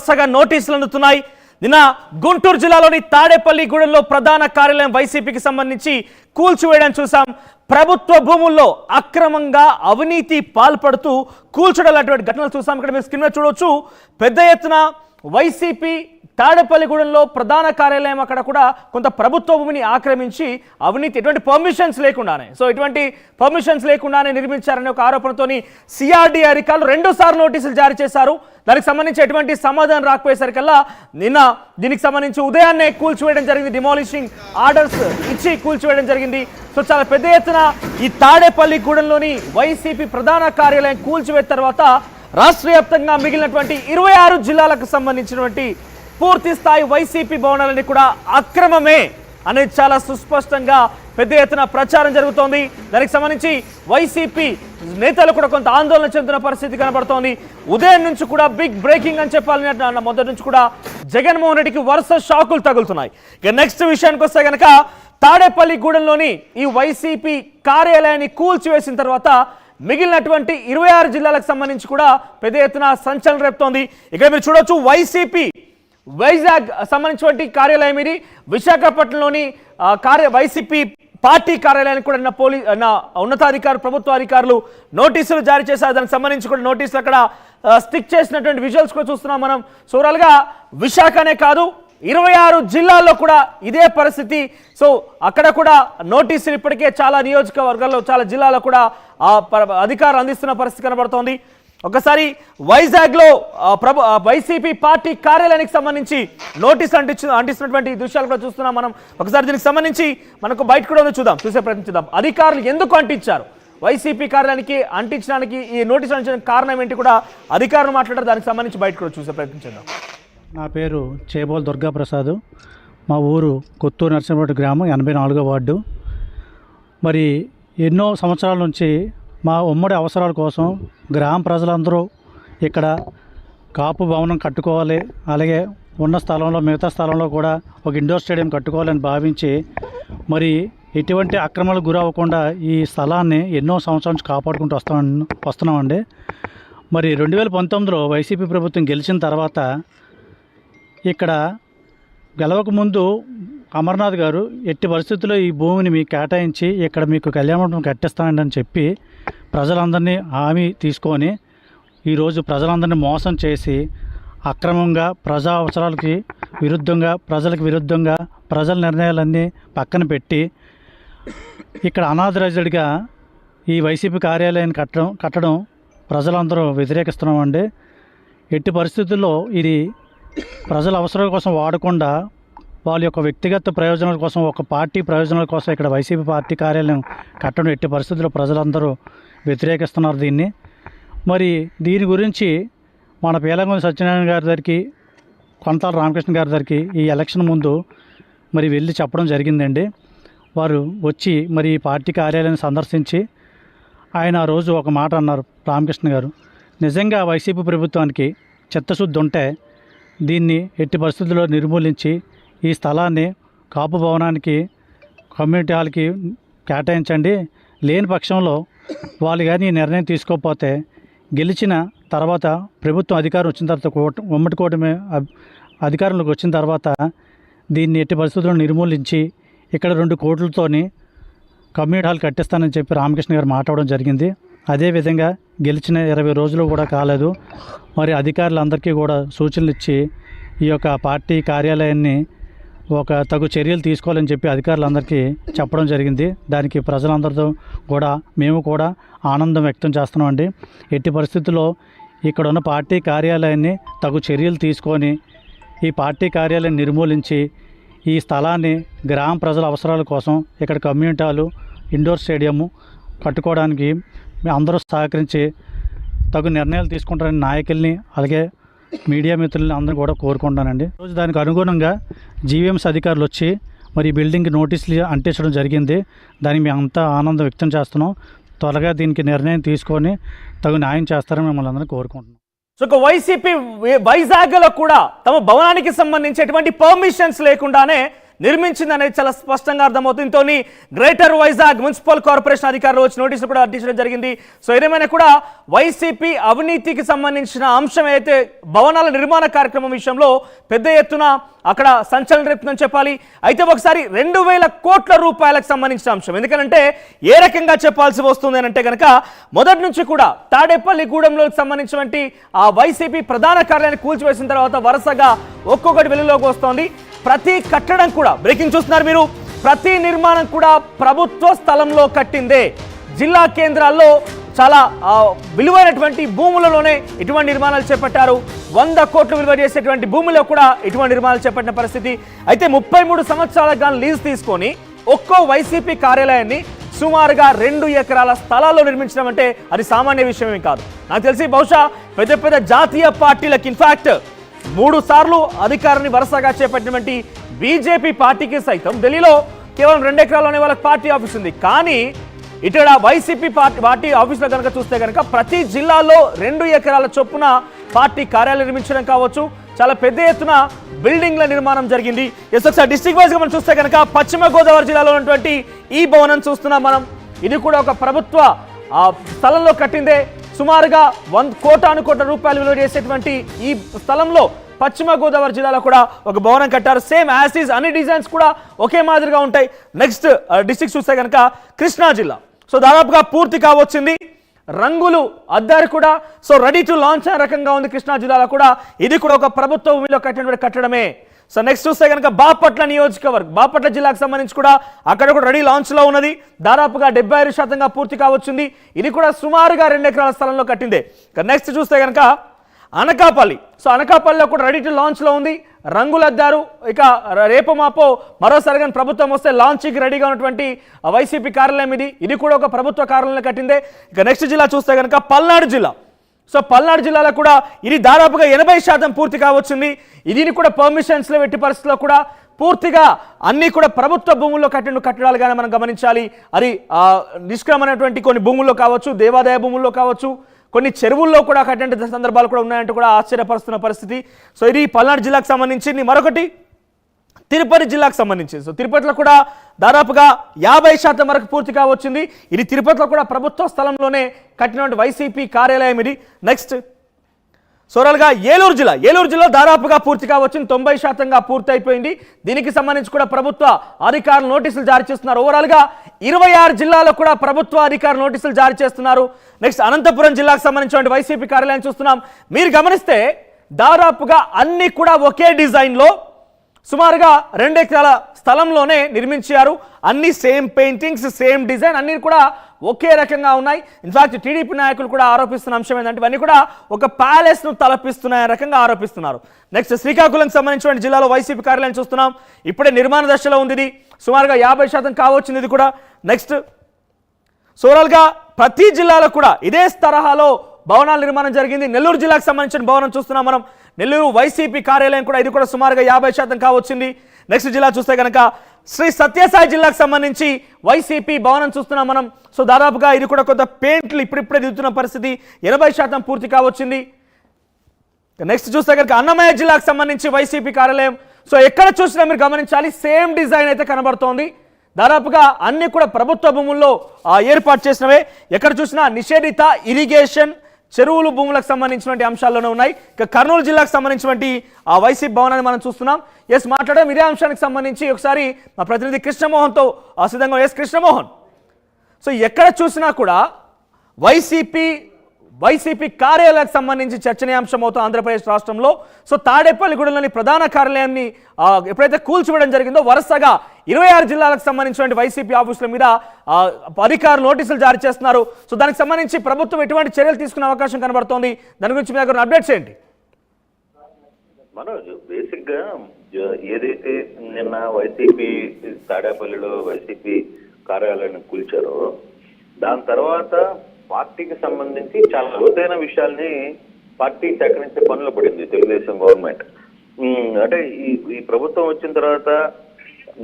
వరుసగా నోటీసులు అందుతున్నాయి. నిన్న గుంటూరు జిల్లాలోని తాడేపల్లిగూడెంలో ప్రధాన కార్యాలయం వైసీపీకి సంబంధించి కూల్చివేయడం చూసాం. ప్రభుత్వ భూముల్లో అక్రమంగా అవినీతి పాల్పడుతూ కూల్చడం లాంటి ఘటనలు చూసాం. ఇక్కడ మీరు స్క్రీన్ మీద చూడవచ్చు. పెద్ద ఎత్తున వైసీపీ తాడేపల్లిగూడెంలో ప్రధాన కార్యాలయం అక్కడ కూడా కొంత ప్రభుత్వ భూమిని ఆక్రమించి అవినీతి ఎటువంటి పర్మిషన్స్ లేకుండానే నిర్మించారనే ఒక ఆరోపణతోని సిఆర్డీ అధికారులు 2 సార్లు నోటీసులు జారీ చేశారు. దానికి సంబంధించి ఎటువంటి సమాధానం రాకపోయేసరికల్లా నిన్న దీనికి సంబంధించి ఉదయాన్నే కూల్చివేయడం జరిగింది. డిమాలిషింగ్ ఆర్డర్స్ ఇచ్చి కూల్చివేయడం జరిగింది. సో చాలా పెద్ద ఎత్తున ఈ తాడేపల్లిగూడెంలోని వైసీపీ ప్రధాన కార్యాలయం కూల్చివేత తర్వాత రాష్ట్ర వ్యాప్తంగా మిగిలినటువంటి 26 జిల్లాలకు సంబంధించినటువంటి పూర్తి స్థాయి వైసీపీ భవనాలని కూడా అక్రమమే అనేది చాలా సుస్పష్టంగా పెద్ద ఎత్తున ప్రచారం జరుగుతోంది. దానికి సంబంధించి వైసీపీ నేతలు కూడా కొంత ఆందోళన చెందుతున్న పరిస్థితి కనబడుతోంది. ఉదయం నుంచి కూడా బిగ్ బ్రేకింగ్ అని చెప్పాలని మొదటి నుంచి కూడా జగన్మోహన్ రెడ్డికి వరుస షాకులు తగులుతున్నాయి. ఇక నెక్స్ట్ విషయానికి వస్తే కనుక తాడేపల్లిగూడెంలోని ఈ వైసీపీ కార్యాలయాన్ని కూల్చివేసిన తర్వాత మిగిలినటువంటి 26 జిల్లాలకు సంబంధించి కూడా పెద్ద ఎత్తున సంచలనం రేపుతోంది. ఇక్కడ మీరు చూడొచ్చు, వైసీపీ వైజాగ్ సంబంధించినటువంటి కార్యాలయం ఇది. విశాఖపట్నంలోని వైసీపీ పార్టీ కార్యాలయానికి కూడా ఉన్నతాధికారులు ప్రభుత్వ అధికారులు నోటీసులు జారీ చేశారు. దానికి సంబంధించి కూడా నోటీసులు అక్కడ స్టిక్ చేసినటువంటి విజువల్స్ కూడా చూస్తున్నాం మనం. సోవరాల్గా విశాఖనే కాదు 26 జిల్లాల్లో కూడా ఇదే పరిస్థితి. సో అక్కడ కూడా నోటీసులు ఇప్పటికే చాలా నియోజకవర్గాల్లో చాలా జిల్లాల్లో కూడా అధికారులు అందిస్తున్న పరిస్థితి కనబడుతోంది. ఒకసారి వైజాగ్లో వైసీపీ పార్టీ కార్యాలయానికి సంబంధించి నోటీసులు అంటిస్తున్నటువంటి దృశ్యాలు కూడా చూస్తున్నాం మనం. ఒకసారి దీనికి సంబంధించి మనకు బయట కూడా చూద్దాం, చూసే ప్రయత్నించుదాం. అధికారులు ఎందుకు అంటించారు వైసీపీ కార్యాలయానికి అంటించడానికి, ఈ నోటీసులు అంటించడానికి కారణం ఏంటి కూడా అధికారులు మాట్లాడారు. దానికి సంబంధించి బయట కూడా చూసే ప్రయత్నించుదాం. నా పేరు చేబోల్ దుర్గాప్రసాద్. మా ఊరు కొత్తూరు నరసింహపేట గ్రామం 84వ వార్డు. మరి ఎన్నో సంవత్సరాల నుంచి మా ఉమ్మడి అవసరాల కోసం గ్రామ ప్రజలందరూ ఇక్కడ కాపు భవనం కట్టుకోవాలి, అలాగే ఉన్న స్థలంలో మిగతా స్థలంలో కూడా ఒక ఇండోర్ స్టేడియం కట్టుకోవాలని భావించి మరి ఎటువంటి అక్రమాలకు గురవ్వకుండా ఈ స్థలాన్ని ఎన్నో సంవత్సరాల నుంచి కాపాడుకుంటూ వస్తున్నామండి. మరి 2019లో వైసీపీ ప్రభుత్వం గెలిచిన తర్వాత ఇక్కడ గెలవక ముందు అమర్నాథ్ గారు ఎట్టి పరిస్థితుల్లో ఈ భూమిని మీకు కేటాయించి ఇక్కడ మీకు కళ్యాణ మండపం కట్టిస్తానండి అని చెప్పి ప్రజలందరినీ హామీ తీసుకొని ఈరోజు ప్రజలందరినీ మోసం చేసి అక్రమంగా ప్రజా అవసరాలకి విరుద్ధంగా ప్రజలకు విరుద్ధంగా ప్రజల నిర్ణయాలన్నీ పక్కన పెట్టి ఇక్కడ అనాథరైజ్డ్గా ఈ వైసీపీ కార్యాలయాన్ని కట్టడం ప్రజలందరూ వ్యతిరేకిస్తున్నామండి. ఎట్టి పరిస్థితుల్లో ఇది ప్రజల అవసరాల కోసం వాడకుండా వాళ్ళ యొక్క వ్యక్తిగత ప్రయోజనాల కోసం, ఒక పార్టీ ప్రయోజనాల కోసం ఇక్కడ వైసీపీ పార్టీ కార్యాలయం కట్టడం ఎట్టి పరిస్థితుల్లో ప్రజలందరూ వ్యతిరేకిస్తున్నారు దీన్ని. మరి దీని గురించి మన పీలంగొంది సత్యనారాయణ గారి దగ్గరికి, కొంతాల రామకృష్ణ గారి దగ్గరికి ఈ ఎలక్షన్ ముందు మరి వెళ్ళి చెప్పడం జరిగిందండి. వారు వచ్చి మరి ఈ పార్టీ కార్యాలయాన్ని సందర్శించి ఆయన ఆ రోజు ఒక మాట అన్నారు. రామకృష్ణ గారు, నిజంగా వైసీపీ ప్రభుత్వానికి చిత్తశుద్ధి ఉంటే దీన్ని ఎట్టి పరిస్థితుల్లో నిర్మూలించి ఈ స్థలాన్ని కాపు భవనానికి కమ్యూనిటీ హాల్కి కేటాయించండి. లేని పక్షంలో వాళ్ళు కానీ ఈ నిర్ణయం తీసుకోకపోతే గెలిచిన తర్వాత ప్రభుత్వం అధికారం వచ్చిన తర్వాత ఉమ్మడి కూటమి అధికారంలోకి వచ్చిన తర్వాత దీన్ని ఎట్టి పరిస్థితుల్లో నిర్మూలించి ఇక్కడ 2 కోట్లతోని కమ్యూనిటీ హాల్ కట్టిస్తానని చెప్పి రామకృష్ణ గారు మాట్లాడడం జరిగింది. అదేవిధంగా గెలిచిన 20 రోజులు కూడా కాలేదు. మరి అధికారులందరికీ కూడా సూచనలు ఇచ్చి ఈ యొక్క పార్టీ కార్యాలయాన్ని ఒక తగు చర్యలు తీసుకోవాలని చెప్పి అధికారులందరికీ చెప్పడం జరిగింది. దానికి ప్రజలందరితో కూడా మేము కూడా ఆనందం వ్యక్తం చేస్తున్నామండి. ఎట్టి పరిస్థితుల్లో ఇక్కడ ఉన్న పార్టీ కార్యాలయాన్ని తగు చర్యలు తీసుకొని ఈ పార్టీ కార్యాలయాన్ని నిర్మూలించి ఈ స్థలాన్ని గ్రామ ప్రజల అవసరాల కోసం ఇక్కడ కమ్యూనిటీ హాలు, ఇండోర్ స్టేడియము కట్టుకోవడానికి అందరూ సహకరించి తగు నిర్ణయాలు తీసుకుంటారని నాయకుల్ని అలాగే మీడియా మిత్రులని అందరూ కూడా కోరుకుంటానండి. రోజు దానికి అనుగుణంగా జీవీఎంసీ అధికారులు వచ్చి మరి బిల్డింగ్కి నోటీసులు అంటించడం జరిగింది. దానికి మేము అంతా ఆనందం వ్యక్తం చేస్తున్నాం. త్వరగా దీనికి నిర్ణయం తీసుకొని తగు న్యాయం చేస్తారని మిమ్మల్ని అందరూ కోరుకుంటున్నాం. సో వైసీపీ వైజాగ్లో కూడా తమ భవనానికి సంబంధించి ఎటువంటి పర్మిషన్స్ లేకుండానే నిర్మించింది అనేది చాలా స్పష్టంగా అర్థమవుతుంది. దీంతో గ్రేటర్ వైజాగ్ మున్సిపల్ కార్పొరేషన్ అధికారులు వచ్చి నోటీసులు కూడా అందించడం జరిగింది. సో ఏదేమైనా కూడా వైసీపీ అవినీతికి సంబంధించిన అంశం అయితే భవనాల నిర్మాణ కార్యక్రమం విషయంలో పెద్ద ఎత్తున అక్కడ సంచలనం రేపుతుందని చెప్పాలి. అయితే ఒకసారి 2,000 కోట్ల రూపాయలకు సంబంధించిన అంశం, ఎందుకంటే ఏ రకంగా చెప్పాల్సి వస్తుంది అని అంటే కనుక మొదటి నుంచి కూడా తాడేపల్లిగూడెంలో సంబంధించినటువంటి ఆ వైసీపీ ప్రధాన కార్యాలయాన్ని కూల్చివేసిన తర్వాత వరుసగా ఒక్కొక్కటి వెలుగులోకి వస్తోంది. ప్రతి కట్టడం కూడా బ్రేకింగ్ చూస్తున్నారు మీరు, ప్రతి నిర్మాణం కూడా ప్రభుత్వ స్థలంలో కట్టిందే. జిల్లా కేంద్రాల్లో చాలా విలువైనటువంటి భూములలోనే ఇటువంటి నిర్మాణాలు చేపట్టారు. 100 కోట్లు విలువ చేసేటువంటి భూమిలో కూడా ఇటువంటి నిర్మాణాలు చేపట్టిన పరిస్థితి. అయితే 33 సంవత్సరాలకు గాను లీజ్ తీసుకొని ఒక్కో వైసీపీ కార్యాలయాన్ని సుమారుగా 2 ఎకరాల స్థలాల్లో నిర్మించడం అంటే అది సామాన్య విషయమే కాదు. నాకు తెలిసి బహుశా పెద్ద పెద్ద జాతీయ పార్టీలకు ఇన్ఫాక్ట్ 3 సార్లు అధికారాన్ని వరుసగా చేపట్టినటువంటి బీజేపీ పార్టీకి సైతం ఢిల్లీలో కేవలం 2 ఎకరాల్లోనే వాళ్ళకి పార్టీ ఆఫీస్ ఉంది. కానీ ఇక్కడ వైసీపీ పార్టీ ఆఫీసులో కనుక చూస్తే కనుక ప్రతి జిల్లాలో 2 ఎకరాల చొప్పున పార్టీ కార్యాలయం నిర్మించడం కావచ్చు, చాలా పెద్ద ఎత్తున బిల్డింగ్ల నిర్మాణం జరిగింది. ఒకసారి డిస్ట్రిక్ట్ వైజ్గా మనం చూస్తే కనుక పశ్చిమ గోదావరి జిల్లాలో ఉన్నటువంటి ఈ భవనం చూస్తున్నాం మనం. ఇది కూడా ఒక ప్రభుత్వ స్థలంలో కట్టిందే. సుమారుగా 100 కోట్ల రూపాయలు విలువ చేసేటువంటి ఈ స్థలంలో పశ్చిమ గోదావరి జిల్లాలో కూడా ఒక భవనం కట్టారు. సేమ్ యాజ్ ఈజ్, అన్ని డిజైన్స్ కూడా ఒకే మాదిరిగా ఉంటాయి. నెక్స్ట్ డిస్ట్రిక్ట్ చూస్తే కనుక కృష్ణా జిల్లా. సో దాదాపుగా పూర్తి కావచ్చింది, రంగులు అద్దారు కూడా. సో రెడీ టు లాంచ్ అనే రకంగా ఉంది కృష్ణా జిల్లాలో కూడా. ఇది కూడా ఒక ప్రభుత్వ భూమిలో కట్టినటువంటి కట్టడమే. సో నెక్స్ట్ చూస్తే కనుక బాపట్ల నియోజకవర్గం, బాపట్ల జిల్లాకు సంబంధించి కూడా అక్కడ కూడా రెడీ లాంచ్లో ఉన్నది. దాదాపుగా 75% పూర్తి కావచ్చింది. ఇది కూడా సుమారుగా 2 ఎకరాల స్థలంలో కట్టిందే. నెక్స్ట్ చూస్తే కనుక అనకాపల్లి. సో అనకాపల్లిలో కూడా రెడీ టు లాంచ్లో ఉంది, రంగులు అద్దారు. ఇక రేపు మాపో మరోసారి కానీ ప్రభుత్వం వస్తే లాంచ్కి రెడీగా ఉన్నటువంటి వైసీపీ కార్యాలయం ఇది కూడా ఒక ప్రభుత్వ కార్యాలయంలో కట్టిందే. ఇక నెక్స్ట్ జిల్లా చూస్తే కనుక పల్నాడు జిల్లా. సో పల్నాడు జిల్లాలో కూడా ఇది దాదాపుగా 80% పూర్తి కావచ్చింది. ఇది కూడా పర్మిషన్స్లో ఎట్టి పరిస్థితుల్లో కూడా పూర్తిగా అన్నీ కూడా ప్రభుత్వ భూముల్లో కట్టిన కట్టడాలుగానే మనం గమనించాలి. అది నిష్క్రమమైనటువంటి కొన్ని భూముల్లో కావచ్చు, దేవాదాయ భూముల్లో కావచ్చు, కొన్ని చెరువుల్లో కూడా కట్టిన సందర్భాలు కూడా ఉన్నాయంటూ కూడా ఆశ్చర్యపరుస్తున్న పరిస్థితి. సో ఇది పల్నాడు జిల్లాకు సంబంధించింది. మరొకటి తిరుపతి జిల్లాకు సంబంధించి. సో తిరుపతిలో కూడా దాదాపుగా 50% వరకు పూర్తిగా వచ్చింది. ఇది తిరుపతిలో కూడా ప్రభుత్వ స్థలంలోనే కట్టినటువంటి వైసీపీ కార్యాలయం ఇది. నెక్స్ట్ సోరల్గా ఏలూరు జిల్లా దాదాపుగా పూర్తిగా వచ్చింది, 90% పూర్తి అయిపోయింది. దీనికి సంబంధించి కూడా ప్రభుత్వ అధికారులు నోటీసులు జారీ చేస్తున్నారు. ఓవరాల్గా 26 జిల్లాలో కూడా ప్రభుత్వ అధికారులు నోటీసులు జారీ చేస్తున్నారు. నెక్స్ట్ అనంతపురం జిల్లాకు సంబంధించిన వైసీపీ కార్యాలయం చూస్తున్నాం. మీరు గమనిస్తే దాదాపుగా అన్ని కూడా ఒకే డిజైన్లో సుమారుగా 2 ఎకరాల స్థలంలోనే నిర్మించారు. అన్ని సేమ్ పెయింటింగ్స్, సేమ్ డిజైన్, అన్ని కూడా ఒకే రకంగా ఉన్నాయి. ఇన్ఫాక్ట్ టీడీపీ నాయకులు కూడా ఆరోపిస్తున్న అంశం ఏంటంటే ఇవన్నీ కూడా ఒక ప్యాలెస్ను తలపిస్తున్నాయి రకంగా ఆరోపిస్తున్నారు. నెక్స్ట్ శ్రీకాకుళంకి సంబంధించిన జిల్లాలో వైసీపీ కార్యాలయం చూస్తున్నాం. ఇప్పుడే నిర్మాణ దశలో ఉంది. ఇది సుమారుగా 50% కావచ్చింది. ఇది కూడా నెక్స్ట్ సోరల్గా ప్రతి జిల్లాలో కూడా ఇదే తరహాలో భవనాల నిర్మాణం జరిగింది. నెల్లూరు జిల్లాకు సంబంధించిన భవనం చూస్తున్నాం మనం. నెల్లూరు వైసీపీ కార్యాలయం కూడా ఇది కూడా సుమారుగా 50% కావచ్చింది. నెక్స్ట్ జిల్లా చూస్తే కనుక శ్రీ సత్యసాయి జిల్లాకు సంబంధించి వైసీపీ భవనం చూస్తున్నాం మనం. సో దాదాపుగా ఇది కూడా కొంత పెయింట్లు ఇప్పుడిప్పుడే దిగుతున్న పరిస్థితి, 80% పూర్తి కావచ్చింది. నెక్స్ట్ చూస్తే కనుక అన్నమయ్య జిల్లాకు సంబంధించి వైసీపీ కార్యాలయం. సో ఎక్కడ చూసినా మీరు గమనించాలి, సేమ్ డిజైన్ అయితే కనబడుతోంది. దాదాపుగా అన్ని కూడా ప్రభుత్వ భూముల్లో ఏర్పాటు చేసినవే. ఎక్కడ చూసినా నిషేధిత ఇరిగేషన్ చెరువులు భూములకు సంబంధించినటువంటి అంశాల్లోనే ఉన్నాయి. ఇక కర్నూలు జిల్లాకు సంబంధించినటువంటి ఆ వైసీపీ భవనాన్ని మనం చూస్తున్నాం. ఎస్ మాట్లాడడం ఇదే అంశానికి సంబంధించి ఒకసారి మా ప్రతినిధి కృష్ణమోహన్తో సిద్ధంగా. ఎస్ కృష్ణమోహన్, సో ఎక్కడ చూసినా కూడా వైసీపీ కార్యాలయాలకు సంబంధించి చర్చనీయాంశం అవుతుంది ఆంధ్రప్రదేశ్ రాష్ట్రంలో. సో తాడేపల్లిగూడెంలోని ప్రధాన కార్యాలయాన్ని ఎప్పుడైతే కూల్చివేయడం జరిగిందో వరుసగా 26 జిల్లాలకు సంబంధించిన వైసీపీ ఆఫీసుల మీద అధికారులు నోటీసులు జారీ చేస్తున్నారు. సో దానికి సంబంధించి ప్రభుత్వం ఎటువంటి చర్యలు తీసుకునే అవకాశం కనబడుతోంది, దాని గురించి మీకు అప్డేట్స్ ఏంటి? మనోజ్, బేసిక్ గా ఏదైతే నిన్న వైసీపీ తాడేపల్లిలో వైసీపీ కార్యాలయాన్ని కూల్చారో దాని తర్వాత పార్టీకి సంబంధించి చాలా లోతైన విషయాల్ని పార్టీ సేకరించే పనులు పడింది తెలుగుదేశం గవర్నమెంట్. అంటే ఈ ప్రభుత్వం వచ్చిన తర్వాత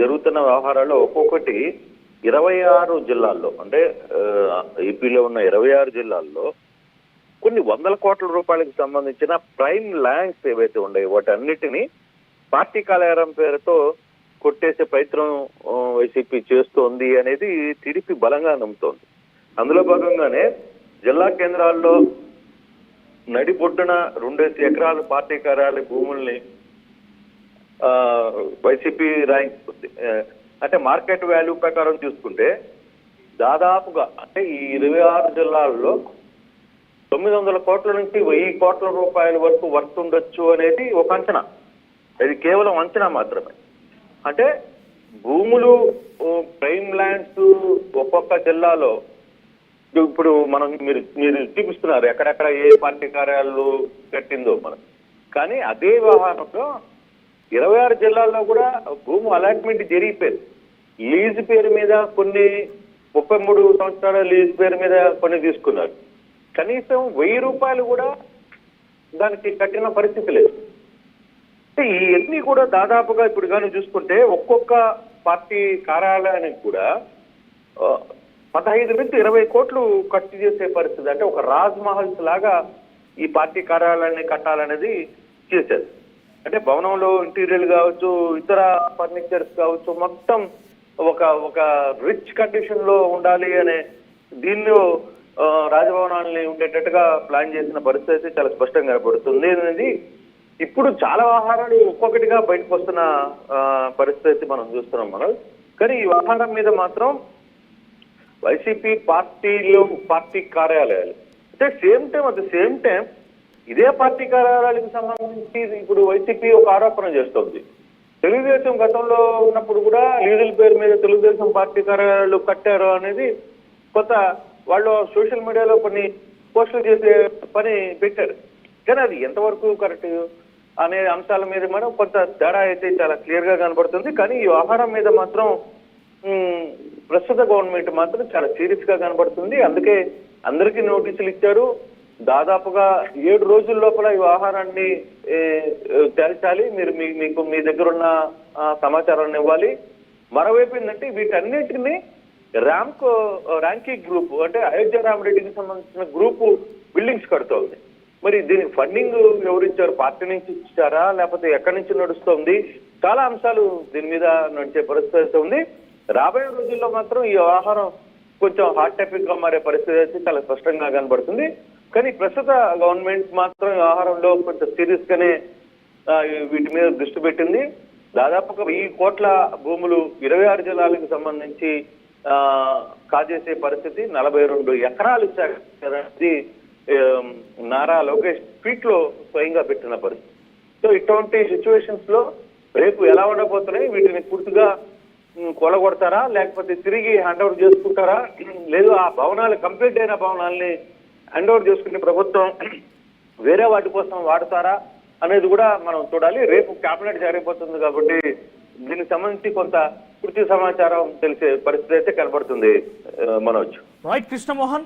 జరుగుతున్న వ్యవహారాల్లో ఒక్కొక్కటి 26 జిల్లాల్లో, అంటే ఏపీలో ఉన్న 26 జిల్లాల్లో కొన్ని 100 కోట్ల రూపాయలకు సంబంధించిన ప్రైమ్ ల్యాండ్స్ ఏవైతే ఉన్నాయో వాటన్నిటినీ పార్టీ కార్యాలయం పేరుతో కొట్టేసే ప్రయత్నం వైసీపీ చేస్తోంది అనేది టీడీపీ బలంగా నమ్ముతోంది. అందులో భాగంగానే జిల్లా కేంద్రాల్లో నడిబొడ్డున 2 ఎకరాల పార్టీ కార్యాలయ భూముల్ని వైసీపీ ర్యాంక్ అంటే మార్కెట్ వాల్యూ ప్రకారం చూసుకుంటే దాదాపుగా అంటే ఈ 26 జిల్లాల్లో 900 కోట్ల నుంచి 1000 కోట్ల రూపాయల వరకు వర్త్ ఉండొచ్చు అనేది ఒక అంచనా. అది కేవలం అంచనా మాత్రమే. అంటే భూములు ప్రైమ్ ల్యాండ్స్ ఒక్కొక్క జిల్లాలో ఇప్పుడు మీరు చూపిస్తున్నారు ఎక్కడెక్కడ ఏ పార్టీ కార్యాలయాలు కట్టిందో మనం. కానీ అదే వ్యవహారంలో 26 జిల్లాల్లో కూడా భూమి అలాట్మెంట్ జరిగిపోయింది. లీజ్ పేరు మీద కొన్ని 33 సంవత్సరాల లీజ్ పేరు మీద కొన్ని తీసుకున్నారు. కనీసం 1000 రూపాయలు కూడా దానికి కట్టిన పరిస్థితి లేదు. అంటే ఇవన్నీ కూడా దాదాపుగా ఇప్పుడు కానీ చూసుకుంటే ఒక్కొక్క పార్టీ కార్యాలయానికి కూడా 15 నుంచి 20 కోట్లు ఖర్చు చేసే పరిస్థితి. అంటే ఒక రాజ్ మహల్స్ లాగా ఈ పార్టీ కార్యాలయాన్ని కట్టాలనేది చేశారు. అంటే భవనంలో ఇంటీరియర్ కావచ్చు, ఇతర ఫర్నిచర్స్ కావచ్చు, మొత్తం ఒక రిచ్ కండిషన్ లో ఉండాలి అనే దీనిలో రాజభవనాన్ని ఉండేటట్టుగా ప్లాన్ చేసిన పరిస్థితి చాలా స్పష్టంగా కనబడుతుంది అనేది ఇప్పుడు చాలా వ్యవహారాలు ఒక్కొక్కటిగా బయటకు వస్తున్న పరిస్థితి మనం చూస్తున్నాం మనం. కానీ ఈ వ్యవహారం మీద మాత్రం వైసీపీ పార్టీ కార్యాలయాలు అంటే అట్ ద సేమ్ టైం ఇదే పార్టీ కార్యాలయాలకు సంబంధించి ఇప్పుడు వైసీపీ ఒక ఆరోపణ చేస్తోంది. తెలుగుదేశం గతంలో ఉన్నప్పుడు కూడా లీజుల పేరు మీద తెలుగుదేశం పార్టీ కార్యాలయాలు కట్టారు అనేది కొంత వాళ్ళు సోషల్ మీడియాలో కొన్ని పోస్టులు చేసే పని పెట్టారు. కానీ అది ఎంతవరకు కరెక్ట్ అనే అంశాల మీద మనం కొంత తేడా అయితే చాలా క్లియర్ గా కనబడుతుంది. కానీ ఈ వ్యవహారం మీద మాత్రం ప్రస్తుత గవర్నమెంట్ మాత్రం చాలా సీరియస్ గా కనబడుతుంది. అందుకే అందరికీ నోటీసులు ఇచ్చారు. దాదాపుగా 7 రోజుల లోపల ఈ వ్యవహారాన్ని తేల్చాలి, మీరు మీకు మీ దగ్గర ఉన్న సమాచారాన్ని ఇవ్వాలి. మరోవైపు ఏంటంటే వీటన్నిటిని ర్యాంకీ గ్రూప్ అంటే అయోధ్య రామరెడ్డికి సంబంధించిన గ్రూపు బిల్డింగ్స్ కడుతోంది. మరి దీనికి ఫండింగ్ ఎవరిచ్చారు? పార్టీ నుంచి ఇచ్చారా లేకపోతే ఎక్కడి నుంచి నడుస్తోంది? చాలా అంశాలు దీని మీద నడిచే పరిస్థితి ఉంది. రాబోయే రోజుల్లో మాత్రం ఈ వ్యవహారం కొంచెం హాట్ టాపిక్ గా మారే పరిస్థితి అయితే చాలా స్పష్టంగా కనబడుతుంది. కానీ ప్రస్తుత గవర్నమెంట్ మాత్రం వ్యవహారంలో కొంచెం సీరియస్ గానే వీటి మీద దృష్టి పెట్టింది. దాదాపుగా 1000 కోట్ల భూములు 26 జిల్లాలకు సంబంధించి కాజేసే పరిస్థితి. 42 ఎకరాలు ఇచ్చారు నారా లోకేష్ ట్వీట్ లో స్వయంగా పెట్టిన పరిస్థితి. సో ఇటువంటి సిచ్యువేషన్స్ లో రేపు ఎలా ఉండబోతున్నాయి? వీటిని పూర్తిగా కొలగొడతారా లేకపోతే తిరిగి హ్యాండ్ ఓవర్ చేసుకుంటారా? లేదు ఆ భవనాలు కంప్లీట్ అయిన భవనాల్ని హ్యాండ్ ఓవర్ చేసుకునే ప్రభుత్వం వేరే వాటి కోసం వాడతారా అనేది కూడా మనం చూడాలి. రేపు కేబినెట్ జరిగిపోతుంది కాబట్టి దీనికి సంబంధించి కొంత పూర్తి సమాచారం తెలిసే పరిస్థితి అయితే కనబడుతుంది మనోజ్. రైట్ కృష్ణమోహన్,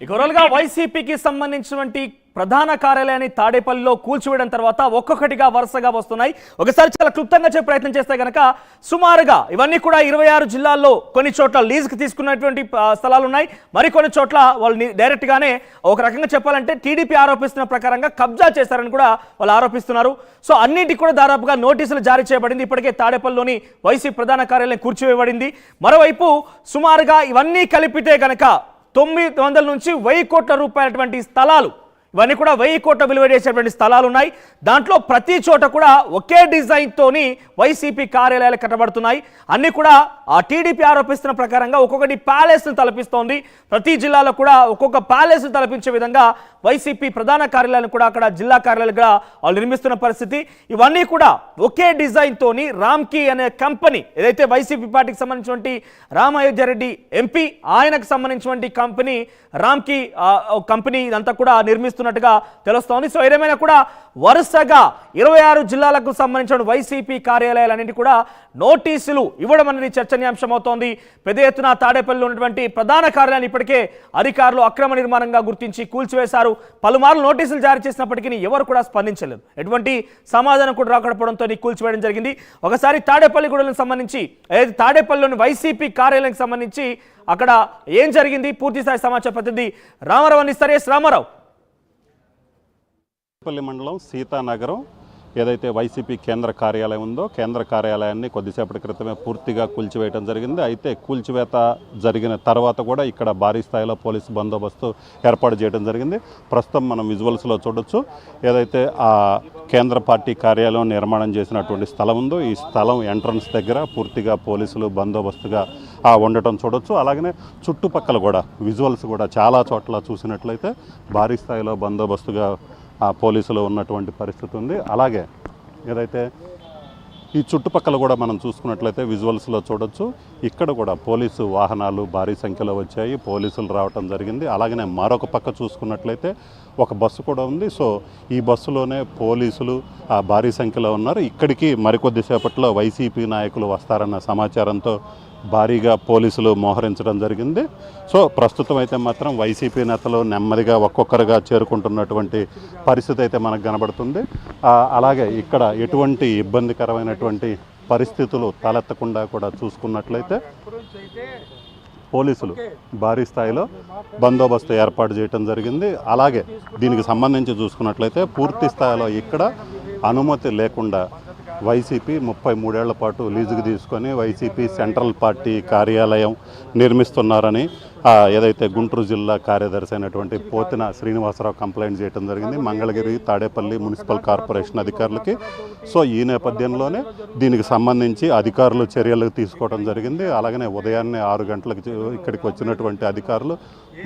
ఇక వైసీపీకి సంబంధించినటువంటి ప్రధాన కార్యాలయాన్ని తాడేపల్లిలో కూల్చివేయడం తర్వాత ఒక్కొక్కటిగా వరుసగా వస్తున్నాయి. ఒకసారి చాలా క్లుప్తంగా చెప్పే ప్రయత్నం చేస్తే కనుక సుమారుగా ఇవన్నీ కూడా 26 జిల్లాల్లో కొన్ని చోట్ల లీజుకి తీసుకున్నటువంటి స్థలాలు ఉన్నాయి. మరికొన్ని చోట్ల వాళ్ళు డైరెక్ట్ గానే ఒక రకంగా చెప్పాలంటే టీడీపీ ఆరోపిస్తున్న ప్రకారంగా కబ్జా చేశారని కూడా వాళ్ళు ఆరోపిస్తున్నారు. సో అన్నింటికి కూడా దాదాపుగా నోటీసులు జారీ చేయబడింది. ఇప్పటికే తాడేపల్లిలోని వైసీపీ ప్రధాన కార్యాలయం కూల్చివేయబడింది. మరోవైపు సుమారుగా ఇవన్నీ కలిపితే కనుక 900 నుంచి 1000 కోట్ల రూపాయలటువంటి స్థలాలు, ఇవన్నీ కూడా 1000 కోట్ల విలువ చేసేటువంటి స్థలాలు ఉన్నాయి. దాంట్లో ప్రతి చోట కూడా ఒకే డిజైన్తోని వైసీపీ కార్యాలయాలు కట్టబడుతున్నాయి. అన్ని కూడా ఆ టీడీపీ ఆరోపిస్తున్న ప్రకారంగా ఒక్కొక్కటి ప్యాలెస్ను తలపిస్తోంది. ప్రతి జిల్లాలో కూడా ఒక్కొక్క ప్యాలెస్ను తలపించే విధంగా వైసీపీ ప్రధాన కార్యాలయాలను కూడా అక్కడ జిల్లా కార్యాలయాలుగా వాళ్ళు నిర్మిస్తున్న పరిస్థితి. ఇవన్నీ కూడా ఒకే డిజైన్తోని రామ్కీ అనే కంపెనీ, ఏదైతే వైసీపీ పార్టీకి సంబంధించినటువంటి రామయోధ్యారెడ్డి ఎంపీ ఆయనకు సంబంధించినటువంటి కంపెనీ రామ్కీ కంపెనీ ఇదంతా కూడా నిర్మిస్తున్నట్టుగా తెలుస్తోంది. సో ఏదేమైనా కూడా వరుసగా 26 జిల్లాలకు సంబంధించిన వైసీపీ కార్యాలయాలన్నింటి కూడా నోటీసులు ఇవ్వడం అనేది చర్చనీయాంశం అవుతోంది. పెద్ద ఎత్తున తాడేపల్లిలో ఉన్నటువంటి ప్రధాన కార్యాలయాన్ని ఇప్పటికే అధికారులు అక్రమ నిర్మాణంగా గుర్తించి కూల్చివేశారు. పలుమార్లు నోటీసులు జారీ చేసినప్పటికీ ఎవరు కూడా స్పందించలేదు. ఎటువంటి సమాధానం కూడా రాకపోవడంతో కూల్చివేయడం జరిగింది. ఒకసారి తాడేపల్లిగూడెలకు సంబంధించి తాడేపల్లిలోని వైసీపీ కార్యాలయానికి సంబంధించి అక్కడ ఏం జరిగింది పూర్తి స్థాయి సమాచార ప్రతినిధి రామారావు అందిస్తారు. రామారావు. పల్లి మండలం సీతానగరం ఏదైతే వైసీపీ కేంద్ర కార్యాలయం ఉందో కేంద్ర కార్యాలయాన్ని కొద్దిసేపటి క్రితమే పూర్తిగా కూల్చివేయడం జరిగింది. అయితే కూల్చివేత జరిగిన తర్వాత కూడా ఇక్కడ భారీ స్థాయిలో పోలీసు బందోబస్తు ఏర్పాటు చేయడం జరిగింది. ప్రస్తుతం మనం విజువల్స్లో చూడొచ్చు ఏదైతే ఆ కేంద్ర పార్టీ కార్యాలయం నిర్మాణం చేసినటువంటి స్థలం ఉందో ఈ స్థలం ఎంట్రన్స్ దగ్గర పూర్తిగా పోలీసులు బందోబస్తుగా ఉండటం చూడొచ్చు. అలాగనే చుట్టుపక్కల కూడా విజువల్స్ కూడా చాలా చోట్ల చూసినట్లయితే భారీ స్థాయిలో బందోబస్తుగా పోలీసులు ఉన్నటువంటి పరిస్థితి ఉంది. అలాగే ఏదైతే ఈ చుట్టుపక్కల కూడా మనం చూసుకున్నట్లయితే విజువల్స్లో చూడొచ్చు ఇక్కడ కూడా పోలీసు వాహనాలు భారీ సంఖ్యలో వచ్చాయి, పోలీసులు రావటం జరిగింది. అలాగనే మరొక పక్క చూసుకున్నట్లయితే ఒక బస్సు కూడా ఉంది. సో ఈ బస్సులోనే పోలీసులు భారీ సంఖ్యలో ఉన్నారు. ఇక్కడికి మరికొద్దిసేపట్లో వైసీపీ నాయకులు వస్తారన్న సమాచారంతో భారీగా పోలీసులు మోహరించడం జరిగింది. సో ప్రస్తుతం అయితే మాత్రం వైసీపీ నేతలు నెమ్మదిగా ఒక్కొక్కరుగా చేరుకుంటున్నటువంటి పరిస్థితి అయితే మనకు కనబడుతుంది. అలాగే ఇక్కడ ఎటువంటి ఇబ్బందికరమైనటువంటి పరిస్థితులు తలెత్తకుండా కూడా చూసుకున్నట్లయితే పోలీసులు భారీ స్థాయిలో బందోబస్తు ఏర్పాటు చేయడం జరిగింది. అలాగే దీనికి సంబంధించి చూసుకున్నట్లయితే పూర్తి స్థాయిలో ఇక్కడ అనుమతి లేకుండా వైసీపీ 33 ఏళ్ల పాటు లీజుకు తీసుకొని వైసీపీ సెంట్రల్ పార్టీ కార్యాలయం నిర్మిస్తున్నారని ఏదైతే గుంటూరు జిల్లా కార్యదర్శి అయినటువంటి పోతిన శ్రీనివాసరావు కంప్లైంట్ చేయడం జరిగింది మంగళగిరి తాడేపల్లి మున్సిపల్ కార్పొరేషన్ అధికారులకి. సో ఈ నేపథ్యంలోనే దీనికి సంబంధించి అధికారులు చర్యలు తీసుకోవడం జరిగింది. అలాగనే ఉదయాన్నే 6 గంటలకు ఇక్కడికి వచ్చినటువంటి అధికారులు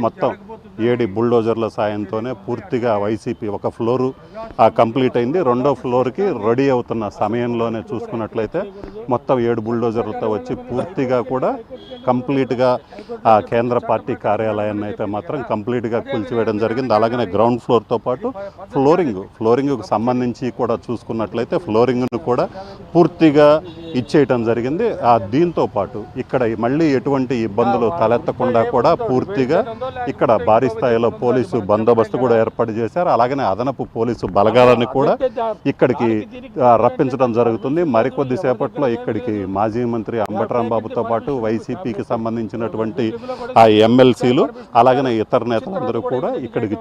మొత్తం 7 బుల్డోజర్ల సాయంతోనే పూర్తిగా వైసీపీ ఒక ఫ్లోరు కంప్లీట్ అయింది. రెండో ఫ్లోర్కి రెడీ అవుతున్న సమయంలోనే చూసుకున్నట్లయితే మొత్తం 7 బుల్డోజర్లతో వచ్చి పూర్తిగా కూడా కంప్లీట్గా కేంద్ర పార్టీ కార్యాలయాన్ని అయితే మాత్రం కంప్లీట్గా కూల్చివేయడం జరిగింది. అలాగనే గ్రౌండ్ ఫ్లోర్తో పాటు ఫ్లోరింగ్కు సంబంధించి కూడా చూసుకున్నట్లయితే ఫ్లోరింగ్ను కూడా పూర్తిగా ఇచ్చేయటం జరిగింది. దీంతో పాటు ఇక్కడ మళ్ళీ ఎటువంటి ఇబ్బందులు తలెత్తకుండా కూడా పూర్తిగా ఇక్కడ భారీ స్థాయిలో పోలీసు బందోబస్తు కూడా ఏర్పాటు చేశారు. అలాగనే అదనపు పోలీసు బలగాలను కూడా ఇక్కడికి రప్పించడం జరుగుతుంది. మరికొద్ది సేపట్లో ఇక్కడికి మాజీ మంత్రి అంబటరాంబాబుతో పాటు వైసీపీకి సంబంధించినటువంటి ఎమ్మెల్సీలు అలాగనే ఇతర నేతలందరూ కూడా ఇక్కడికి